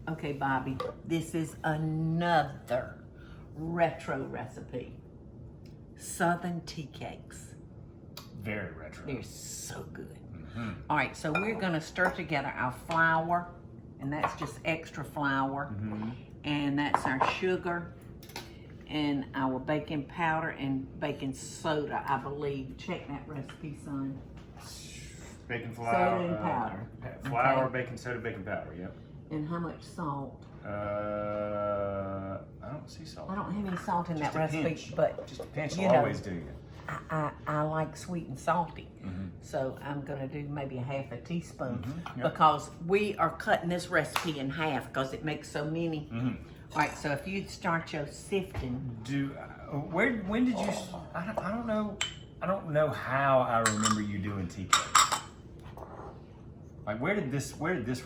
Okay, Bobby, this is another retro recipe. Southern tea cakes. Very retro. They're so good. All right, so we're gonna stir together our flour, and that's just extra flour, and that's our sugar, and our baking powder and baking soda, I believe. Check that recipe, son. Baking flour. Soda and powder. Flour, Okay. baking soda, baking powder, yep. And how much salt? I don't see salt. I don't have any salt in Just that a recipe, pinch. but Just a pinch you will know, always do you. I like sweet and salty. So I'm gonna do maybe a half a teaspoon Yep. because we are cutting this recipe in half because it makes so many. All right, so if you start your sifting. When did you, I don't know how I remember you doing tea cakes. Like where did this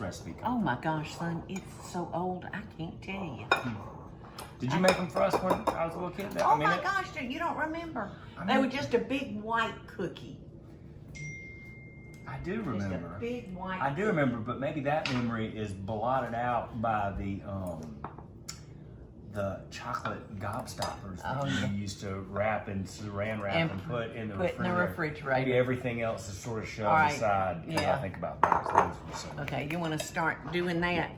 recipe come Oh my gosh, son, it's so old, I can't tell you. Did you make them for us when I was a little kid? Oh my gosh, you don't remember. They were just a big white cookie. I do Just remember. a big white I do remember, but maybe that memory is blotted out by the chocolate gobstoppers that you used to wrap in saran wrap and put in the refrigerator. Maybe everything else is sort of shoved aside because I think about those were so good. Okay, you want to start doing that?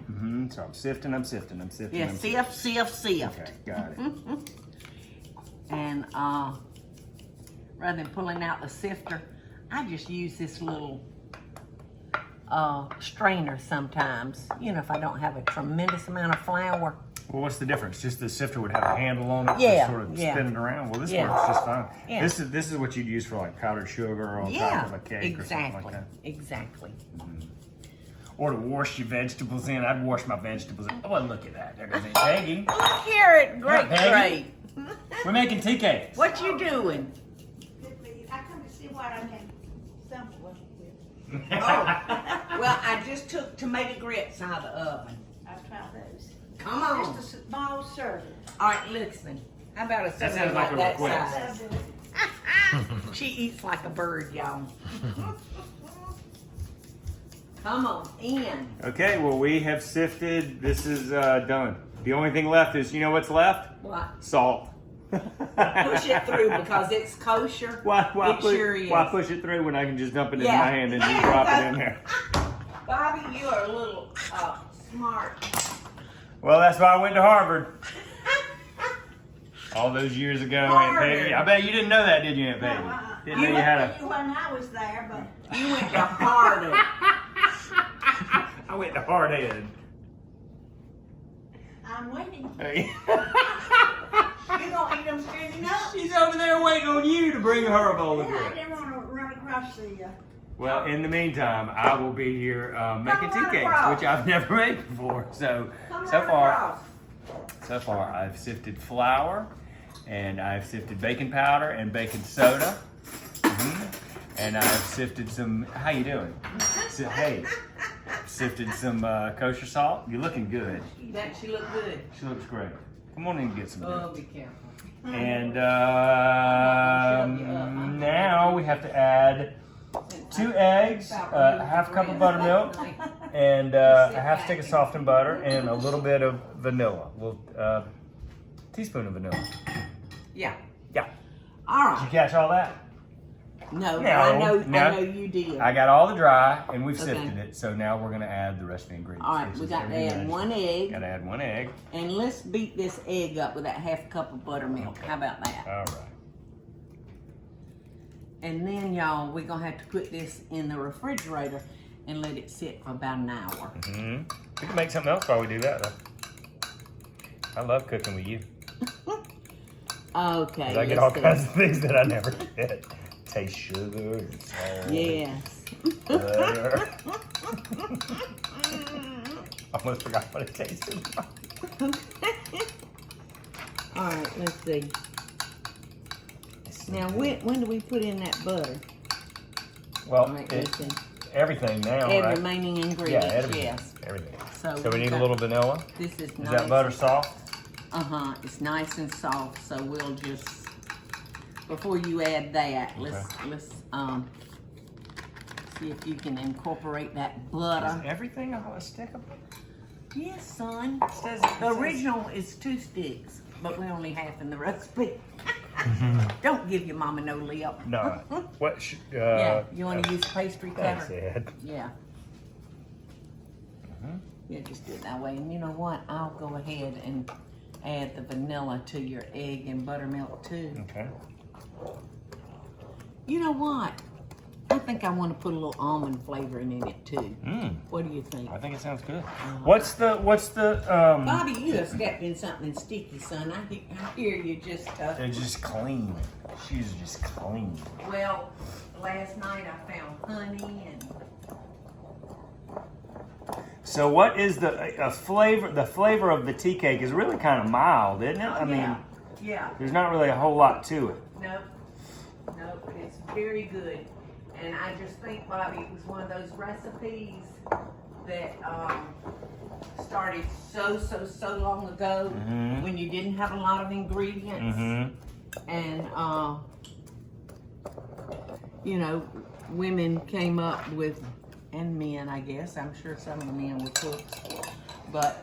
So I'm sifting. Yeah, sift. Okay, got it. And rather than pulling out the sifter, I just use this little strainer sometimes. You know, if I don't have a tremendous amount of flour. Well, what's the difference? Just the sifter would have a handle on it to sort of spin it around. Well, this works just fine. Yeah. This is what you'd use for like powdered sugar on top of a cake or something like that. Exactly. Or to wash your vegetables in. I'd wash my vegetables in. Oh, look at that. There goes Aunt Peggy. Look here, it great. We're making tea cakes. What you doing? I come to see what I can sample with. Oh, well, I just took tomato grits out of the oven. I'll try those. Come on. Just a small serving. All right, listen. How about a That serving sounds like a that request. size? She eats like a bird, y'all. Come on, in. Okay, well, we have sifted. This is done. The only thing left is, you know what's left? What? Salt. Push it through because it's kosher. Why Sure is. why push it through when I can just dump it in Yeah. my hand and just drop it in there? Bobby, you are a little smart. Well, that's why I went to Harvard. All those years ago, Aunt Peggy. I bet you didn't know that, did you, Aunt Peggy? Didn't know you had a... When I was there, but You went to Harvard. I went to Hard Ed. I'm waiting. Hey. You gonna eat them standing up? She's over there waiting on you to bring her a bowl of Yeah, I grits. didn't want to run across the. Well, in the meantime, I will be here making tea Come on cakes, across. which I've never made before. So Come so on far, across. I've sifted flour, and I've sifted baking powder and baking soda, and I've sifted some. How you doing? Hey, sifted some kosher salt. You're looking good. She look good. She looks great. Come on in and get some. Oh, be careful. And now we have to add 2 eggs, a half cup of buttermilk, and a half stick of softened butter, and a little bit of vanilla. A teaspoon of vanilla. Yeah. Yeah. All Did you right. catch all that? No, No, I know no. you did. I got all the dry, and we've Okay. sifted it. So now we're going to add the rest of the ingredients. All right, This we is got to everything add that I 1 egg. Got to add 1 egg. And let's beat this egg up with that half cup of buttermilk. How about that? All right. And then, y'all, we're going to have to put this in the refrigerator and let it sit for about an hour. We can make something else while we do that, though. I love cooking with you. Okay. 'Cause I get all kinds of things that I never get. Taste sugar and salt. Yes. Butter. Almost forgot what it tasted like. All right, let's see. Now, when do we put in that butter? Well, All right, let's see. everything now, Every right? remaining Yeah, ingredient, everything. yes. Everything. So we need a got- little vanilla. This is Is nice. that butter soft? It's nice and soft, so we'll just, before you add that, let's see if you can incorporate that butter. Is everything a stick of butter? Yes, son. Says- The original is 2 sticks, but we only half in the recipe. Don't give your mama no lip. No. What? Yeah, you want to use pastry That's cutter? it. Yeah. Yeah, just do it that way. And you know what? I'll go ahead and add the vanilla to your egg and buttermilk too. Okay. You know what? I think I want to put a little almond flavoring in it too. What do you think? I think it sounds good. What's the Bobby, you have stepped in something sticky, son. I hear you just. They're just clean. She's just clean. Well, last night I found honey and. So what is the flavor? The flavor of the tea cake is really kind of mild, isn't it? I mean, yeah. there's not really a whole lot to it. Nope. Nope. It's very good. And I just think, Bobby, it was one of those recipes that started so long ago when you didn't have a lot of ingredients. And, you know, women came up with, and men, I guess. I'm sure some of the men were cooks. But,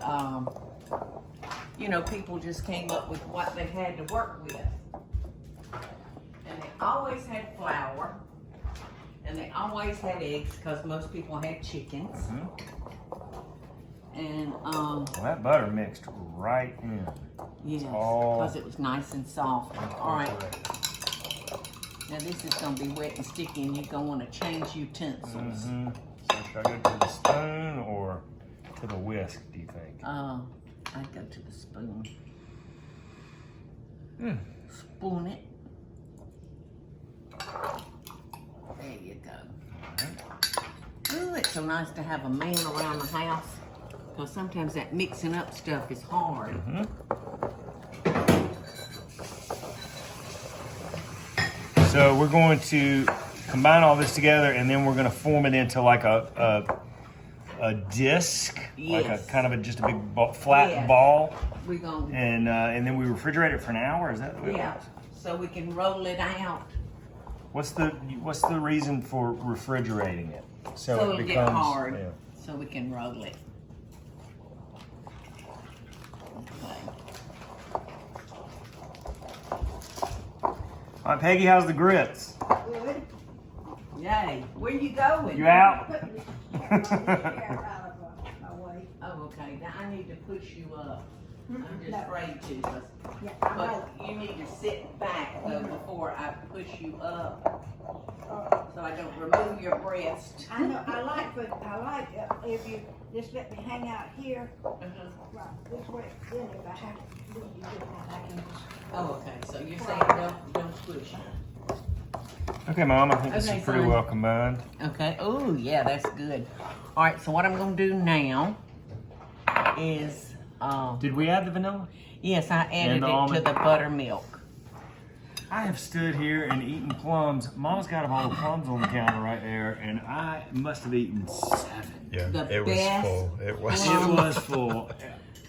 you know, people just came up with what they had to work with. And they always had flour. And they always had eggs because most people had chickens. And Well, that butter mixed right in. yes, all- because it was nice and soft. All right. Now this is gonna be wet and sticky, and you're gonna want to change utensils. So should I go to the spoon or to the whisk? Do you think? I'd go to the spoon. Spoon it. There you go. Ooh, it's so nice to have a man around the house, because sometimes that mixing up stuff is hard. So we're going to combine all this together, and then we're going to form it into like a disc, like a Yes. kind of just a big flat Yes. ball, We're gonna, and then we refrigerate it for an hour. Is that the way it yeah, works? so we can roll it out. What's the reason for refrigerating it? So it it'll becomes get hard, yeah. so we can roll it. Okay. All right, Peggy, how's the grits? Good. Yay, where you going? You out? Yeah, out of my way. Oh, okay, now I need to push you up. I'm just No. afraid to, Yeah, I but know. you need to sit back though before I push you up, so I don't remove your breast. I know, I like if you just let me hang out here, right, this way, then if I have to do you get that, I can just. Oh, okay, so you're saying don't push. Okay, Mom, I think this Okay, is pretty fine. well combined. Okay, oh yeah, that's good. All right, so what I'm gonna do now is, Did we add the vanilla? yes, I added the it to almond? the buttermilk. I have stood here and eaten plums. Mom's got a bowl of plums on the counter right there, and I must have eaten 7. Yeah, The it was best full. It was. plum. It was full.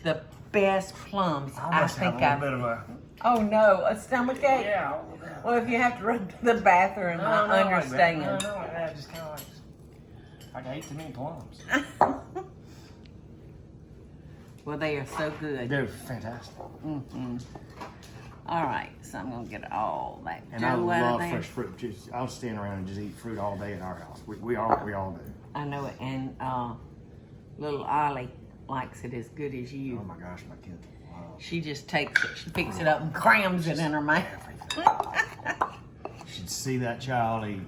The best plums I I must have think a I've. little bit of a. Oh no, a stomachache? Yeah. Well, if you have to run to the bathroom, I understand. No, I just kind of like I ate too many plums. Well, they are so good. They're fantastic. All right, so I'm gonna get all that And I dough out of love there. fresh fruit. Just, I'll stand around and just eat fruit all day at our house. We all do. I know it, and little Ollie likes it as good as you. Oh my gosh, my kids love She just takes it, she picks it up and crams it in her mouth. You should see that child eat.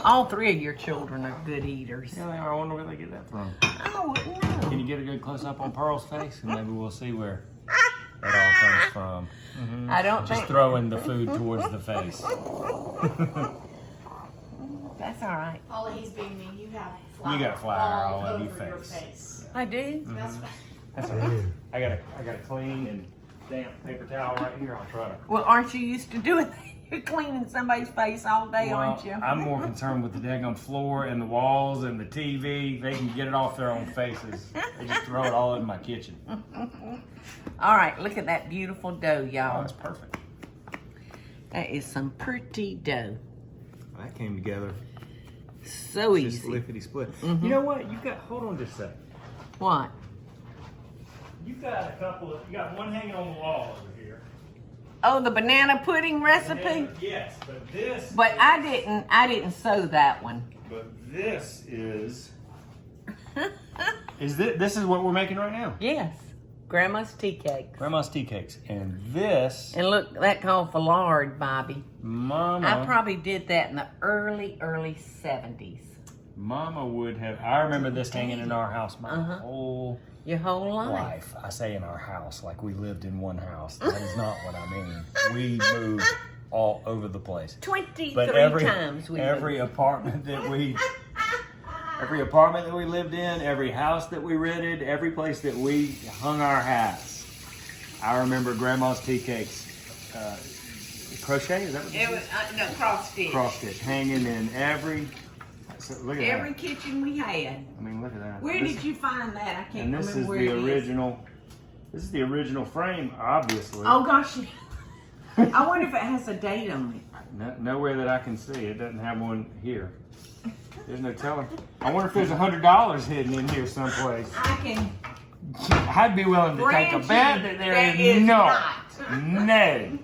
All 3 of your children are good eaters. Yeah, they are. I wonder where they get that from. I wouldn't know. Can you get a good close up on Pearl's face, and maybe we'll see where that all comes from. I don't Just think throwing the food towards the face. that's all right. Paula, he's being mean. You have flour, You got flour all over over your your face. face. I do. That's fine. That's all right. I got a clean and damp paper towel right here. I'll try to. Well, aren't you used to doing that? You're cleaning somebody's face all day, aren't you? I'm more concerned with the daggone floor and the walls and the TV. They can get it off their own faces. They just throw it all in my kitchen. All right, look at that beautiful dough, Oh, y'all. that's perfect. That is some pretty dough. That came together So just easy. lickety split. You know what? You got. Hold on just a second. What? You got you got one hanging on the wall over here. Oh, the banana pudding recipe? Yes, but this. But I didn't sew that one. But this is. This is what we're making right now? Yes. Grandma's tea cakes. Grandma's tea cakes. And this. And look, that called for lard, Bobby. Mama. I probably did that in the early 70s. Mama would have. I remember this hanging in our house my whole Your whole life. life. I say in our house, like we lived in one house. That is not what I mean. We moved all over the place. 23 But times we every moved. apartment that we lived in, every house that we rented, every place that we hung our hats. I remember Grandma's tea cakes. Crochet, is that what It was no cross stitch. Cross stitch, hanging in every. So look at Every that. kitchen we had. I mean, look at that. Where did you find that? I can't And this remember is where the it is. original. This is the original frame, obviously. Oh gosh. I wonder if it has a date on it. Nowhere that I can see. It doesn't have one here. There's no telling. I wonder if there's $100 hidden in here someplace. I can I'd be willing to take a grant bet you that there there is is no. not. No.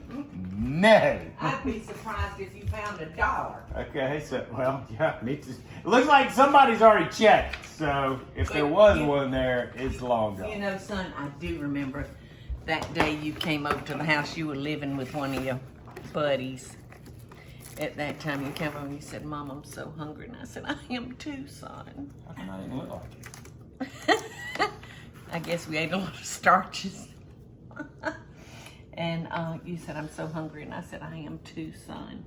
No. I'd be surprised if you found $1. Okay, so, well, yeah, me too. It looks like somebody's already checked. So if there was one there, it's long You gone. know, son, I do remember that day you came over to the house. You were living with one of your buddies. At that time, you came over and you said, Mom, I'm so hungry. And I said, I am too, son. How come I didn't look like it? I guess we ate a lot of starches. And you said, I'm so hungry. And I said, I am too, son.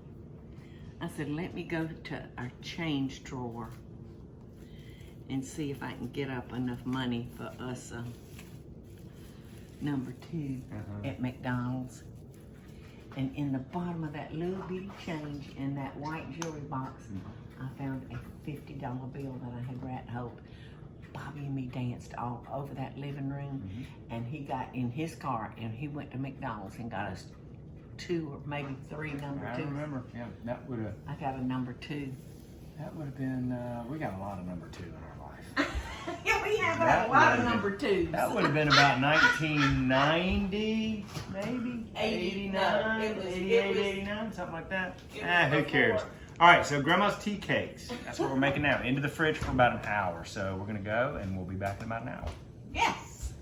I said, let me go to our change drawer and see if I can get up enough money for us number 2 at McDonald's. And in the bottom of that little bitty change in that white jewelry box, I found a $50 bill that I had rat holed. Bobby and me danced all over that living room, and he got in his car and he went to McDonald's and got us 2 or maybe 3 number I 2s. remember. Yeah, that would have. I got a number 2. That would have been. We got a lot of number 2 in our life. Yeah, we have That a lot of would've number 2s. That would have been about 1990, maybe 89, it was- 88, 89, something like that. Who cares? All right, so Grandma's tea cakes. That's what we're making now. Into the fridge for about an hour. So we're gonna go, and we'll be back in about an hour. Yes.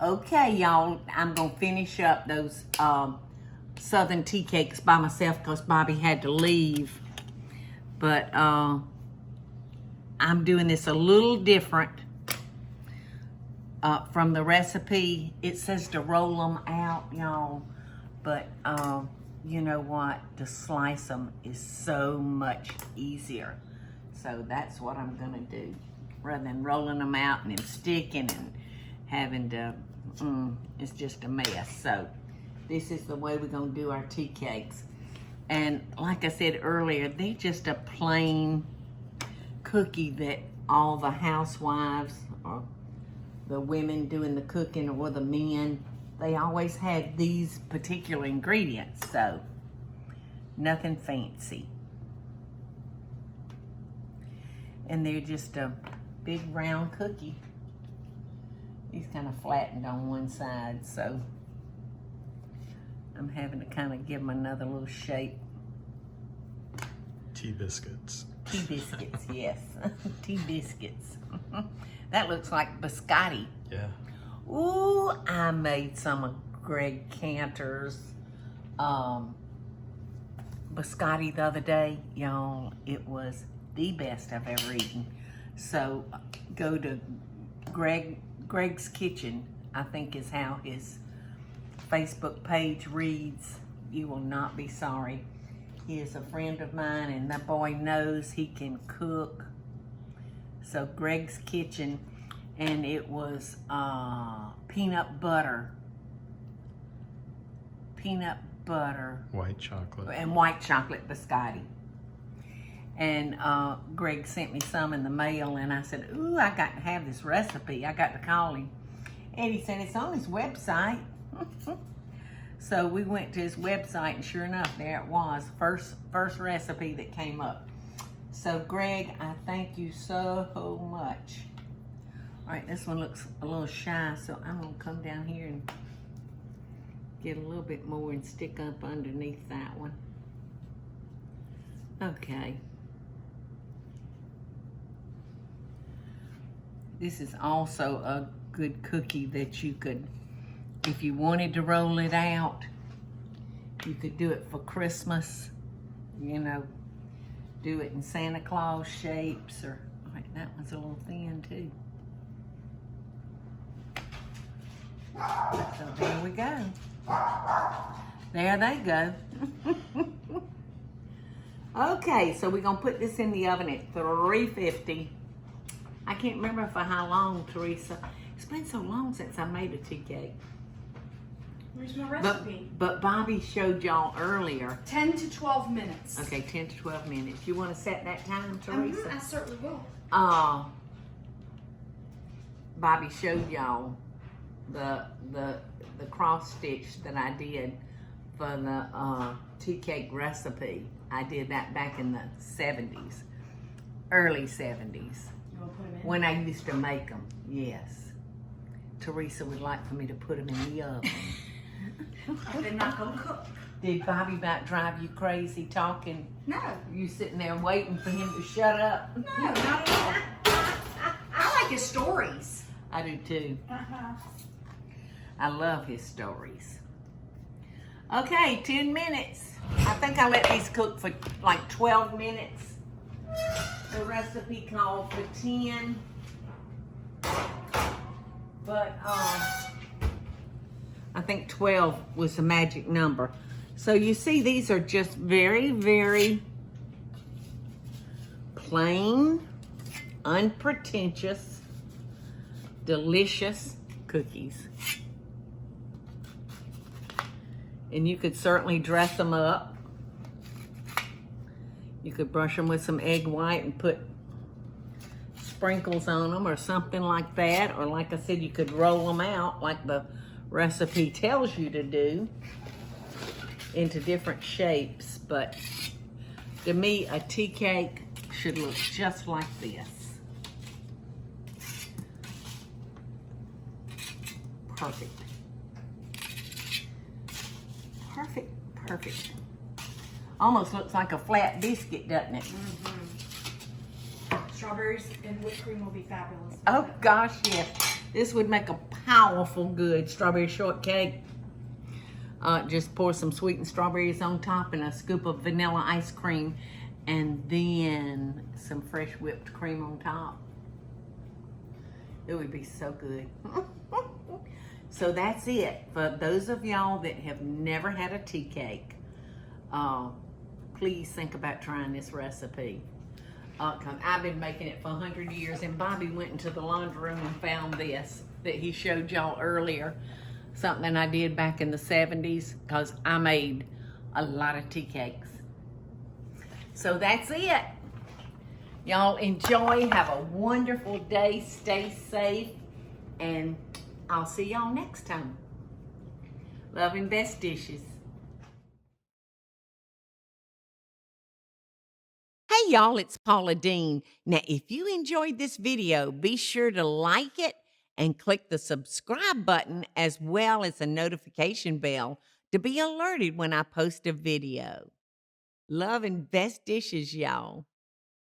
Okay, y'all. I'm gonna finish up those Southern tea cakes by myself because Bobby had to leave. But I'm doing this a little different from the recipe. It says to roll them out, y'all, but you know what? To slice them is so much easier. So that's what I'm gonna do. Rather than rolling them out and then sticking and having to, it's just a mess. So this is the way we're gonna do our tea cakes. And like I said earlier, they're just a plain cookie that all the housewives or the women doing the cooking or the men, they always had these particular ingredients, so nothing fancy. And they're just a big round cookie. He's kind of flattened on one side, so I'm having to kind of give them another little shape. Tea biscuits. Tea biscuits, yes. Tea biscuits. That looks like biscotti. Yeah. Ooh, I made some of Greg Cantor's biscotti the other day. Y'all, it was the best I've ever eaten. So go to Greg's Kitchen, I think is how his Facebook page reads. You will not be sorry. He is a friend of mine, and that boy knows he can cook. So Greg's Kitchen, and it was peanut butter, White chocolate. and white chocolate biscotti. And Greg sent me some in the mail, and I said, ooh, I got to have this recipe. I got to call him. And he said, it's on his website. So we went to his website, and sure enough, there it was. First recipe that came up. So Greg, I thank you so much All right, this one looks a little shy, so I'm gonna come down here and get a little bit more and stick up underneath that one. Okay. This is also a good cookie that you could, if you wanted to roll it out, you could do it for Christmas, you know, do it in Santa Claus shapes, or, all right, that one's a little thin too. So there we go. There they go. Okay, so we're gonna put this in the oven at 350. I can't remember for how long, Teresa. It's been so long since I made a tea cake. Where's my recipe? But Bobby showed y'all earlier. 10 to 12 minutes. Okay, 10 to 12 minutes. You want to set that time, Teresa? I certainly will. Bobby showed y'all the cross stitch that I did for the tea cake recipe. I did that back in the 70s, early 70s. You want to put them in? When I used to make them, yes. Teresa would like for me to put them in the oven. They're not going to cook. Did Bobby about drive you crazy talking? No. You sitting there waiting for him to shut up? No, not at all. I like his stories. I do too. I love his stories. Okay, 10 minutes. I think I let these cook for like 12 minutes. The recipe called for 10. But I think 12 was the magic number. So you see, these are just very, very plain, unpretentious, delicious cookies. And you could certainly dress them up. You could brush them with some egg white and put sprinkles on them or something like that. Or like I said, you could roll them out like the recipe tells you to do into different shapes. But to me, a tea cake should look just like this. Perfect. Perfect, perfect. Almost looks like a flat biscuit, doesn't it? Strawberries and whipped cream will be fabulous. Oh gosh, yes. This would make a powerful good strawberry shortcake. Just pour some sweetened strawberries on top and a scoop of vanilla ice cream, and then some fresh whipped cream on top. It would be so good. So that's it. For those of y'all that have never had a tea cake, please think about trying this recipe. 'Cause I've been making it for 100 years, and Bobby went into the laundry room and found this that he showed y'all earlier. Something I did back in the 70s, because I made a lot of tea cakes. So that's it. Y'all enjoy, have a wonderful day, stay safe, and I'll see y'all next time. Love and best dishes. Hey y'all, it's Paula Deen. Now, if you enjoyed this video, be sure to like it and click the subscribe button as well as the notification bell to be alerted when I post a video. Love and best dishes, y'all.